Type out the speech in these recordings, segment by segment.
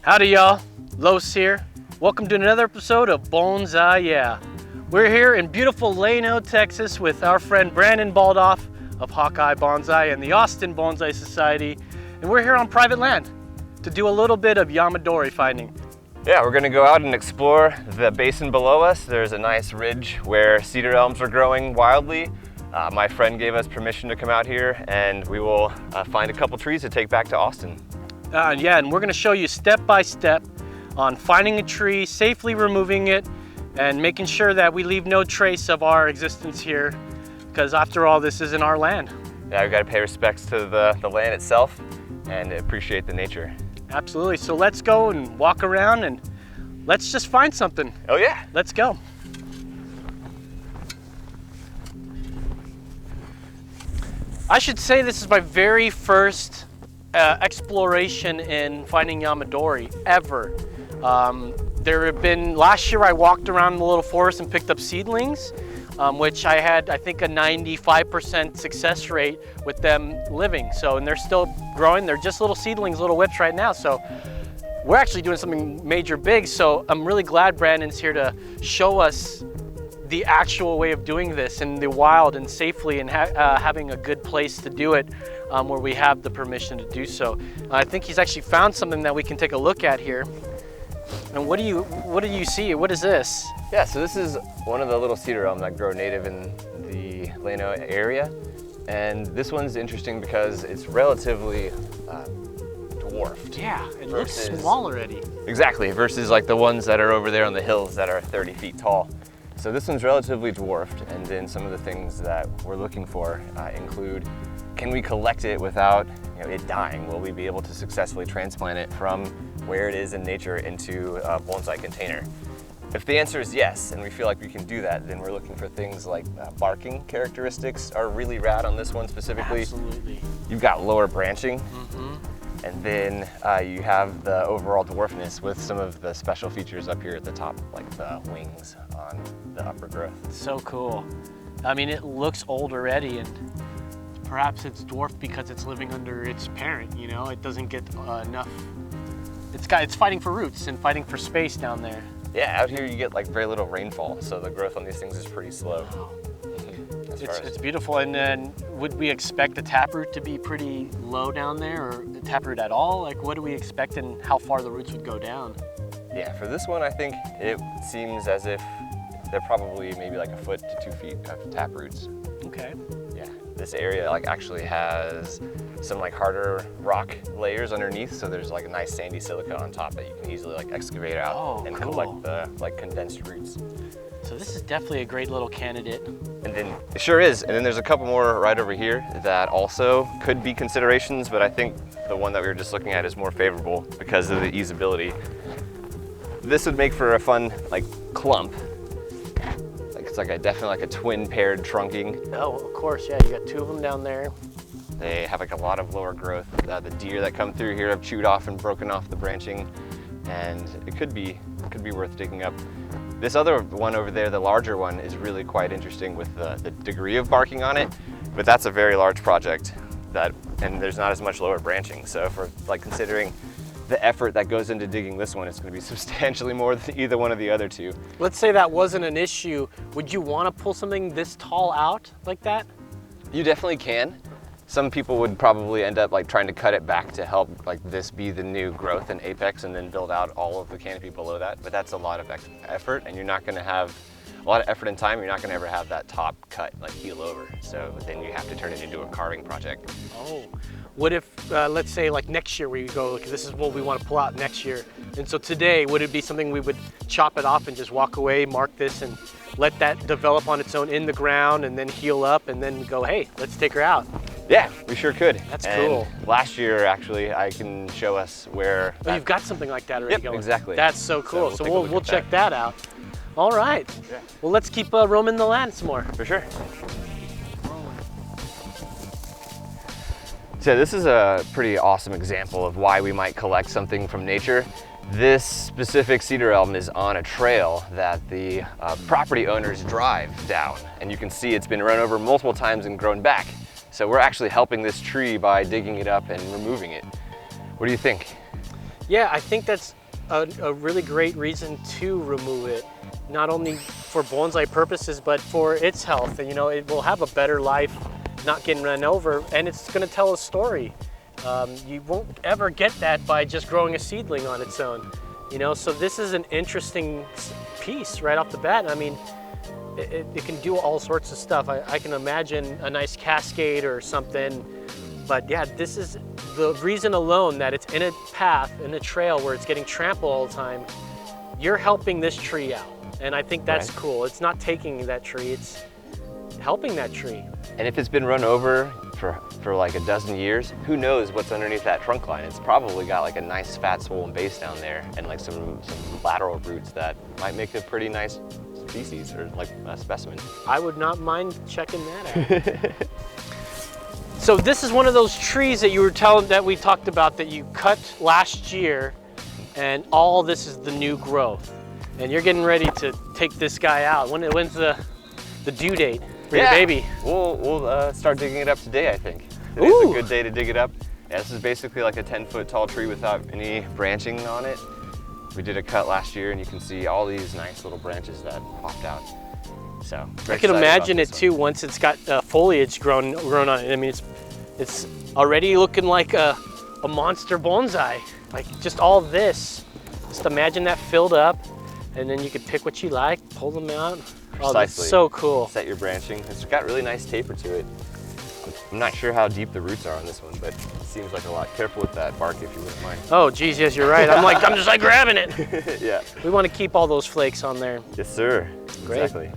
Howdy y'all, Los here. Welcome to another episode of Bonsai-YEAH. We're here in beautiful Llano, Texas with our friend Brandon Baldauf of Hawkeye Bonsai and the Austin Bonsai Society. And we're here on private land to do a little bit of Yamadori finding. Yeah, we're gonna go out and explore the basin below us. There's a nice ridge where cedar elms are growing wildly. My friend gave us permission to come out here and we will find a couple trees to take back to Austin. Yeah, and we're gonna show you step by step on finding a tree, safely removing it, and making sure that we leave no trace of our existence here, because after all, this isn't our land. Yeah, we've got to pay respects to the land itself and appreciate the nature. Absolutely, so let's go and walk around and let's just find something. Oh yeah. Let's go. I should say this is my very first exploration in finding Yamadori ever. There have been, last year I walked around the little forest and picked up seedlings, which I had, I think, a 95% success rate with them living. So, and they're still growing. They're just little seedlings, little whips right now. So we're actually doing something major big. So I'm really glad Brandon's here to show us the actual way of doing this in the wild and safely, and having a good place to do it where we have the permission to do so. I think he's actually found something that we can take a look at here. And what do you see? What is this? Yeah, so this is one of the little cedar elm that grow native in the Llano area. And this one's interesting because it's relatively dwarfed. Yeah, it looks small already. Exactly, versus like the ones that are over there on the hills that are 30 feet tall. So this one's relatively dwarfed, and then some of the things that we're looking for include, can we collect it without it dying? Will we be able to successfully transplant it from where it is in nature into a bonsai container? If the answer is yes, and we feel like we can do that, then we're looking for things like barking characteristics are really rad on this one specifically. Absolutely. You've got lower branching. And then you have the overall dwarfness with some of the special features up here at the top, like the wings on the upper growth. So cool. I mean, it looks old already, and perhaps it's dwarfed because it's living under its parent, it doesn't get enough. It's fighting for roots and fighting for space down there. Yeah, out here you get like very little rainfall, so the growth on these things is pretty slow. Wow. It's beautiful. And then would we expect the taproot to be pretty low down there, or the taproot at all? Like, what do we expect and how far the roots would go down? Yeah, for this one, I think it seems as if they're probably maybe like 1 foot to 2 feet of taproots. Okay. Yeah, this area actually has some harder rock layers underneath, so there's a nice sandy silica on top that you can easily excavate out and collect the condensed roots. So this is definitely a great little candidate. And then it sure is. And then there's a couple more right over here that also could be considerations, but I think the one that we were just looking at is more favorable because of the easeability. This would make for a fun clump. It's definitely a twin paired trunking. Oh, of course, yeah. You got 2 of them down there. They have a lot of lower growth. The deer that come through here have chewed off and broken off the branching, and it could be worth digging up. This other one over there, the larger one, is really quite interesting with the degree of barking on it, but that's a very large project and there's not as much lower branching. So for considering the effort that goes into digging this one, it's going to be substantially more than either one of the other two. Let's say that wasn't an issue. Would you want to pull something this tall out like that? You definitely can. Some people would probably end up trying to cut it back to help this be the new growth and apex and then build out all of the canopy below that. But that's a lot of effort, and you're not going to have a lot of effort and time. You're not going to ever have that top cut heel over. So then you have to turn it into a carving project. Oh, what if, let's say next year we go, this is what we want to pull out next year. And so today, would it be something we would chop it off and just walk away, mark this, and let that develop on its own in the ground and then heal up and then go, hey, let's take her out? Yeah, we sure could. That's cool. Last year, actually, I can show us where. Oh, you've got something like that already going. Exactly. That's so cool. So we'll check that out. All right. Yeah. Well, let's keep roaming the land some more. For sure. So this is a pretty awesome example of why we might collect something from nature. This specific cedar elm is on a trail that the property owners drive down, and you can see it's been run over multiple times and grown back. So we're actually helping this tree by digging it up and removing it. What do you think? Yeah, I think that's a really great reason to remove it. Not only for bonsai purposes, but for its health. And you know, it will have a better life not getting run over, and it's gonna tell a story. You won't ever get that by just growing a seedling on its own. You know, so this is an interesting piece right off the bat. I mean, it can do all sorts of stuff. I can imagine a nice cascade or something, but yeah, this is the reason alone that it's in a path, in a trail where it's getting trampled all the time. You're helping this tree out, and I think that's cool. It's not taking that tree, it's helping that tree. And if it's been run over for like a dozen years, who knows what's underneath that trunk line? It's probably got like a nice fat swollen base down there and like some lateral roots that might make a pretty nice species or like a specimen. I would not mind checking that out. So this is one of those trees that you were telling that we talked about that you cut last year, and all this is the new growth. And you're getting ready to take this guy out. When's the due date for your baby? We'll start digging it up today, I think. Today's a good day to dig it up. Yeah, this is basically like a 10-foot tall tree without any branching on it. We did a cut last year, and you can see all these nice little branches that popped out. So I can imagine it too once it's got foliage grown on it. I mean, it's already looking like a monster bonsai. Like just all this. Just imagine that filled up, and then you could pick what you like, pull them out. Oh, that's so cool. Set your branching. It's got really nice taper to it. I'm not sure how deep the roots are on this one, but it seems like a lot. Careful with that bark if you wouldn't mind. Oh, geez, yes, you're right. I'm just like grabbing it. Yeah. We want to keep all those flakes on there. Yes, sir. Great. Exactly.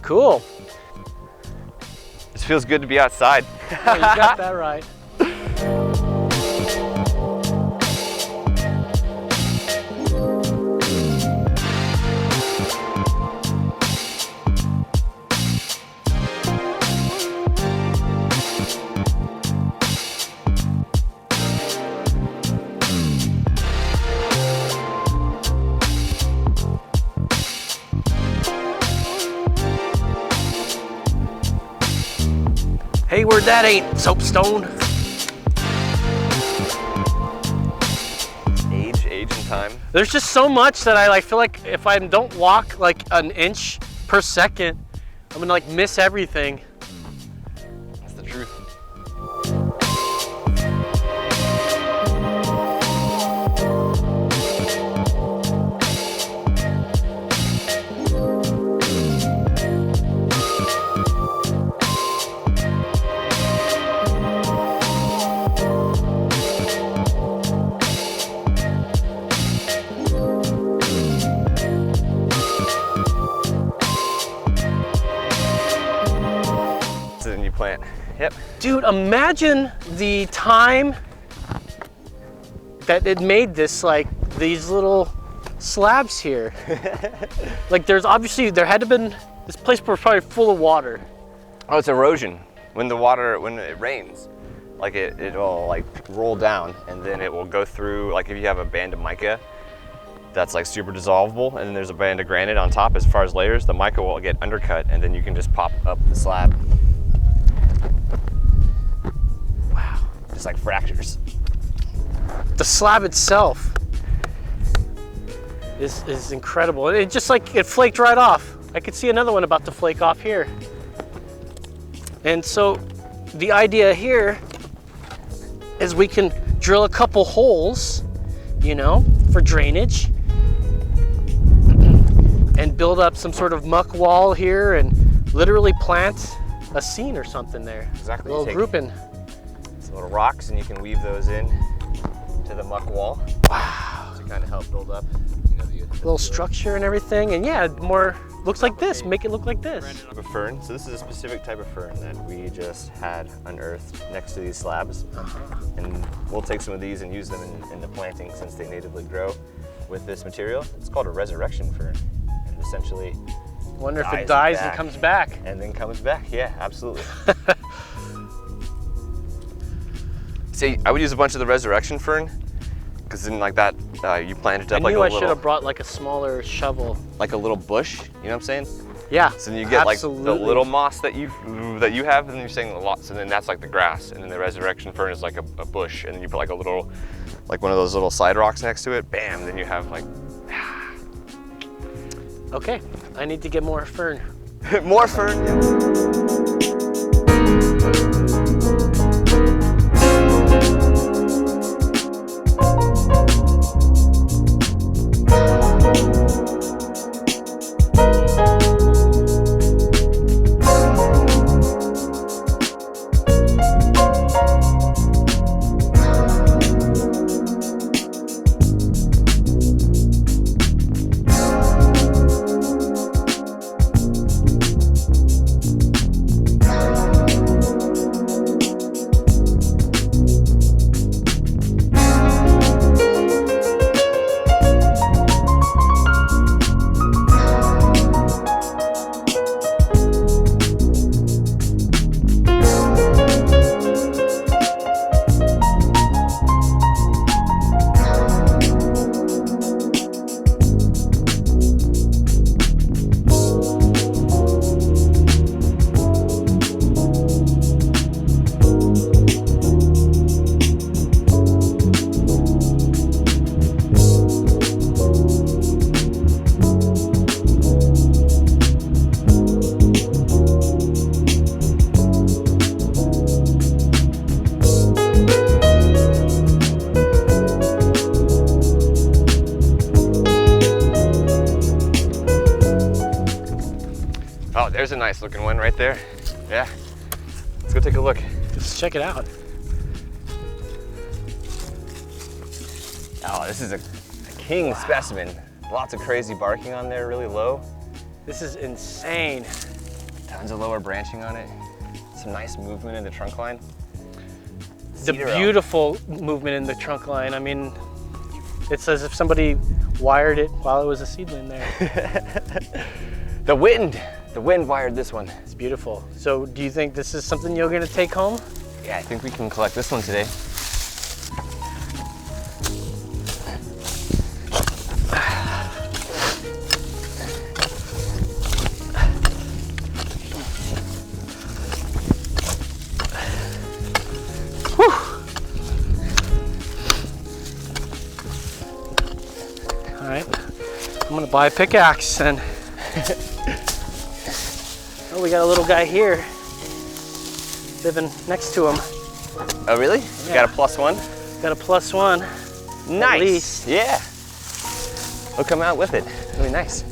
Cool. It feels good to be outside. Yeah, you got that right. Hey, word that ain't soapstone. Age and time. There's just so much that I feel like if I don't walk like an inch per second, I'm gonna like miss everything. That's the truth. Plant. Yep. Dude, imagine the time that it made this, like these little slabs here. Like there had to been, this place was probably full of water. Oh, it's erosion. When it rains, like it will like roll down, and then it will go through, like if you have a band of mica that's like super dissolvable, and then there's a band of granite on top as far as layers, the mica will get undercut, and then you can just pop up the slab. Just like fractures. The slab itself is incredible. It just like, it flaked right off. I could see another one about to flake off here. And so the idea here is we can drill a couple holes, you know, for drainage, and build up some sort of muck wall here and literally plant a scene or something there. Exactly. A little grouping. Little rocks, and you can weave those in to the muck wall. Wow. To kind of help build up, you know, the little structure and everything, and yeah, more looks like this. Make it look like this. A fern. So this is a specific type of fern that we just had unearthed next to these slabs, and we'll take some of these and use them in the planting since they natively grow with this material. It's called a resurrection fern, and essentially. Wonder if it dies and comes back. And then comes back. Yeah, absolutely. See, I would use a bunch of the resurrection fern, because then like that, you plant it up like a little. I knew I should have brought like a smaller shovel. Like a little bush, you know what I'm saying? Yeah. So then you get absolutely. like the little moss that you have, and then you're saying lots, and then that's like the grass, and then the resurrection fern is like a bush, and then you put like a little, like one of those little side rocks next to it. Bam! Then you have like. Okay, I need to get more fern. More fern. Yeah. Oh, there's a nice looking one right there. Yeah. Let's go take a look. Let's check it out. Oh, this is a king specimen. Lots of crazy barking on there, really low. This is insane. Tons of lower branching on it. Some nice movement in the trunk line. The Cedar Elm. beautiful movement in the trunk line. I mean, it's as if somebody wired it while it was a seedling there. The wind wired this one. It's beautiful. So do you think this is something you're gonna take home? Yeah, I think we can collect this one today. All right, I'm gonna buy a pickaxe and. Oh, we got a little guy here living next to him. Oh, really? Yeah. You got a +1? Got a +1. Nice. At least. Yeah. He'll come out with it. Really nice.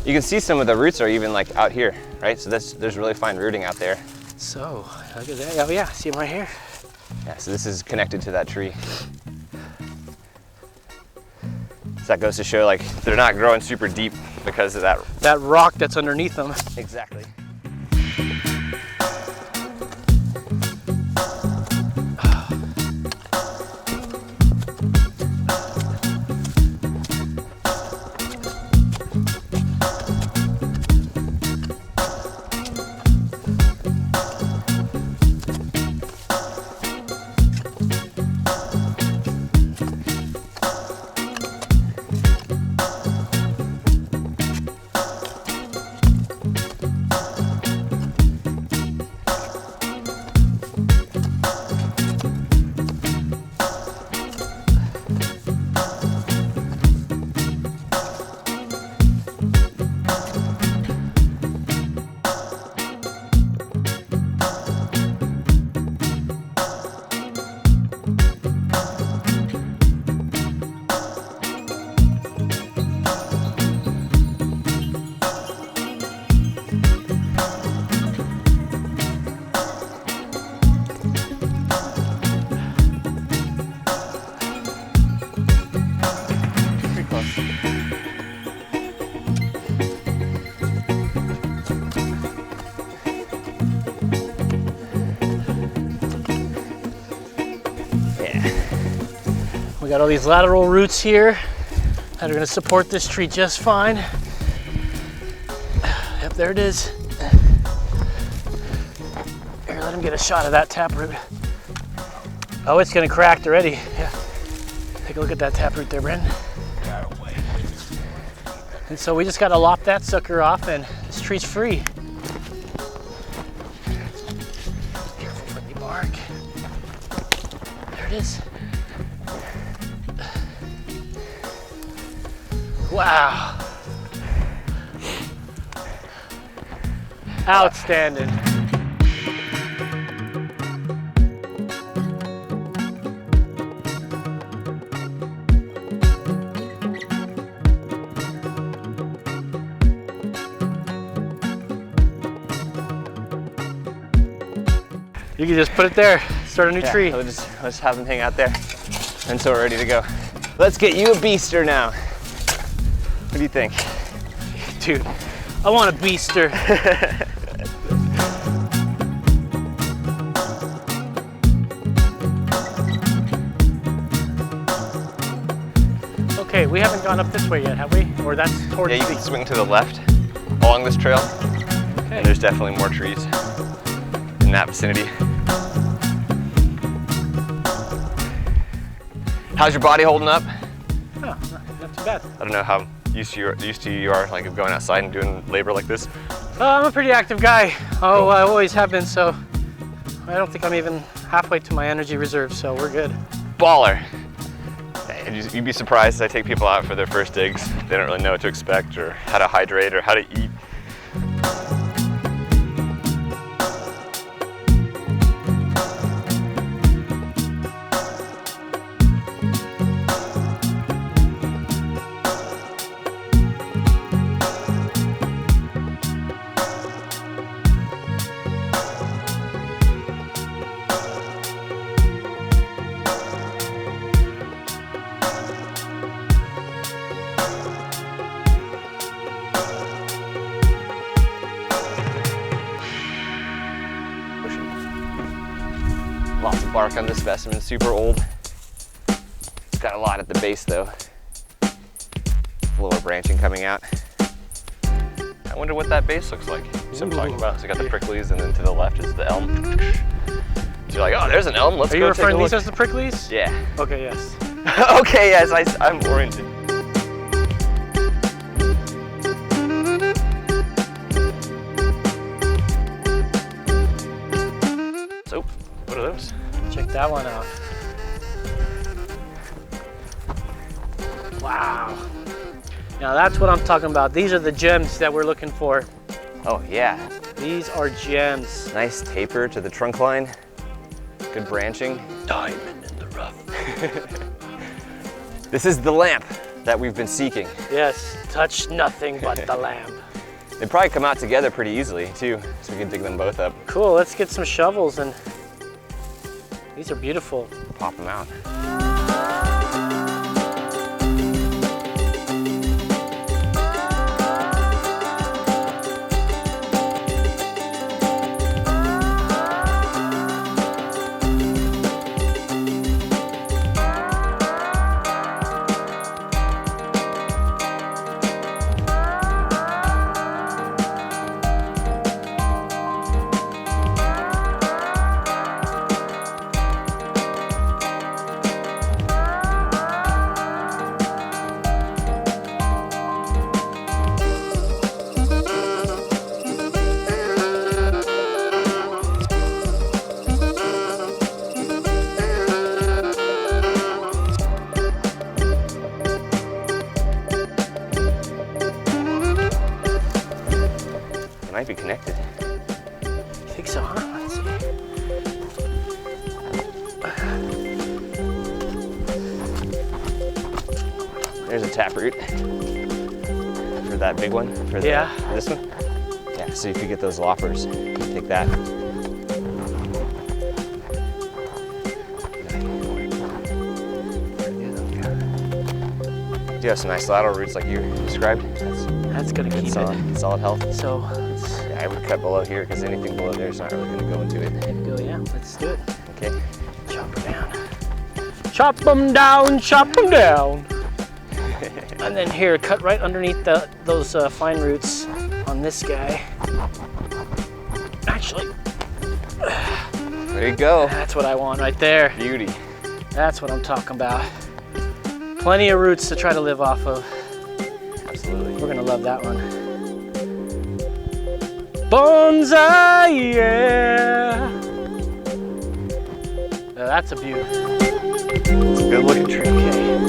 You can see some of the roots are even like out here, right? So there's really fine rooting out there. So, look at that. Oh yeah, see him right here? Yeah, so this is connected to that tree. So that goes to show like they're not growing super deep because of that. That rock that's underneath them. Exactly. We got all these lateral roots here that are gonna support this tree just fine. Yep, there it is. Here, let him get a shot of that taproot. Oh, it's gonna crack already. Yeah. Take a look at that taproot there, Brandon. And so we just gotta lop that sucker off and this tree's free. Careful with the bark. There it is. Wow. Outstanding. You can just put it there, start a new tree. We'll just have them hang out there until we're ready to go. Let's get you a beaster now. What do you think? Dude, I want a beaster. Okay, we haven't gone up this way yet, have we? Or that's towards Yeah, you can swing to the left along this trail. Okay. And there's definitely more trees in that vicinity. How's your body holding up? Oh, not too bad. I don't know how used to you are like of going outside and doing labor like this. I'm a pretty active guy. Oh, I always have been, so I don't think I'm even halfway to my energy reserve, so we're good. Baller. You'd be surprised as I take people out for their first digs. They don't really know what to expect or how to hydrate or how to eat. Lots of bark on this specimen, super old. It's got a lot at the base though. Lower branching coming out. I wonder what that base looks like. See what I'm talking about? So you got the pricklies and then to the left is the elm. So you're like, oh, there's an elm, let's go take a look. Are you referring to these as the pricklies? Yeah. Okay, yes. Okay, yes, I'm oriented. So, what are those? Check that one out. Wow. Now that's what I'm talking about. These are the gems that we're looking for. Oh yeah. These are gems. Nice taper to the trunk line. Good branching. Diamond in the rough. This is the lamp that we've been seeking. Yes, touch nothing but the lamp. They probably come out together pretty easily too, so we can dig them both up. Cool, let's get some shovels and these are beautiful. Pop them out. Might be connected. I think so, huh? Let's see. There's a taproot for that big one. For this one. Yeah. So you could get those loppers. Take that. You have some nice lateral roots like you described. That's gonna keep solid health. So yeah, I would cut below here because anything below there is not really going to go into it. Yeah, let's do it. Okay. Chop them down. Chop them down, chop them down. And then here, cut right underneath those fine roots on this guy. Actually, there you go. That's what I want right there. Beauty. That's what I'm talking about. Plenty of roots to try to live off of. Absolutely. We're gonna love that one. Bonsai-YEAH. Now that's a beaut. It's a good looking tree. Okay.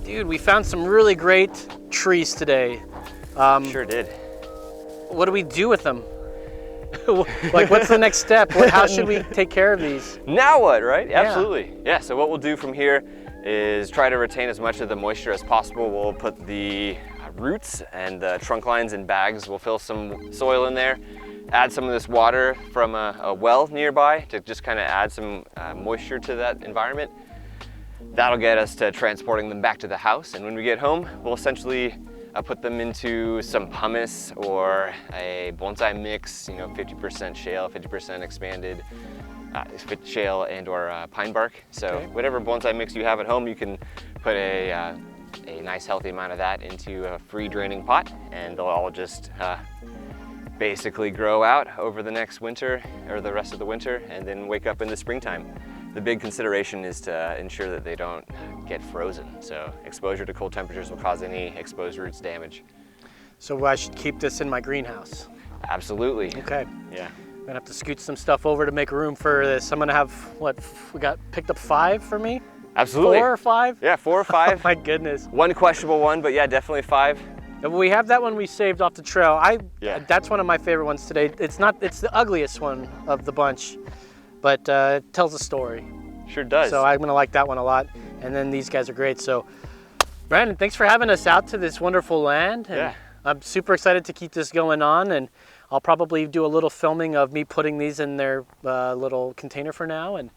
Dude, we found some really great trees today. Sure did. What do we do with them? Like, what's the next step? How should we take care of these? Now what, right? Yeah. Absolutely. Yeah, so what we'll do from here is try to retain as much of the moisture as possible. We'll put the roots and the trunk lines in bags. We'll fill some soil in there, add some of this water from a well nearby to just kind of add some moisture to that environment. That'll get us to transporting them back to the house, and when we get home, we'll essentially put them into some pumice or a bonsai mix, 50% shale, 50% expanded shale and or pine bark. So okay. Whatever bonsai mix you have at home, you can put a nice healthy amount of that into a free draining pot, and they'll all just basically grow out over the next winter or the rest of the winter, and then wake up in the springtime. The big consideration is to ensure that they don't get frozen. So exposure to cold temperatures will cause any exposed roots damage. So I should keep this in my greenhouse? Absolutely. Okay. Yeah. I'm gonna have to scoot some stuff over to make room for this. I'm gonna have, what, we got picked up 5 for me? Absolutely. 4 or 5? Yeah, 4 or 5. Oh my goodness. One questionable one, but yeah, definitely 5. We have that one we saved off the trail. Yeah. That's one of my favorite ones today. It's the ugliest one of the bunch, but it tells a story. Sure does. So I'm gonna like that one a lot. And then these guys are great. So Brandon, thanks for having us out to this wonderful land. And yeah. I'm super excited to keep this going on, and I'll probably do a little filming of me putting these in their little container for now. And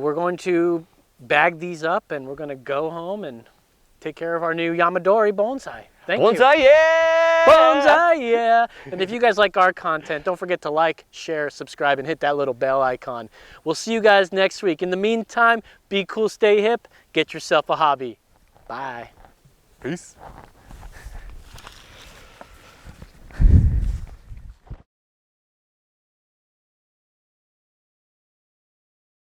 we're going to bag these up, and we're gonna go home and take care of our new Yamadori bonsai. Thank you. Bonsai-YEAH! Bonsai-YEAH! And if you guys like our content, don't forget to like, share, subscribe, and hit that little bell icon. We'll see you guys next week. In the meantime, be cool, stay hip, get yourself a hobby. Bye. Peace.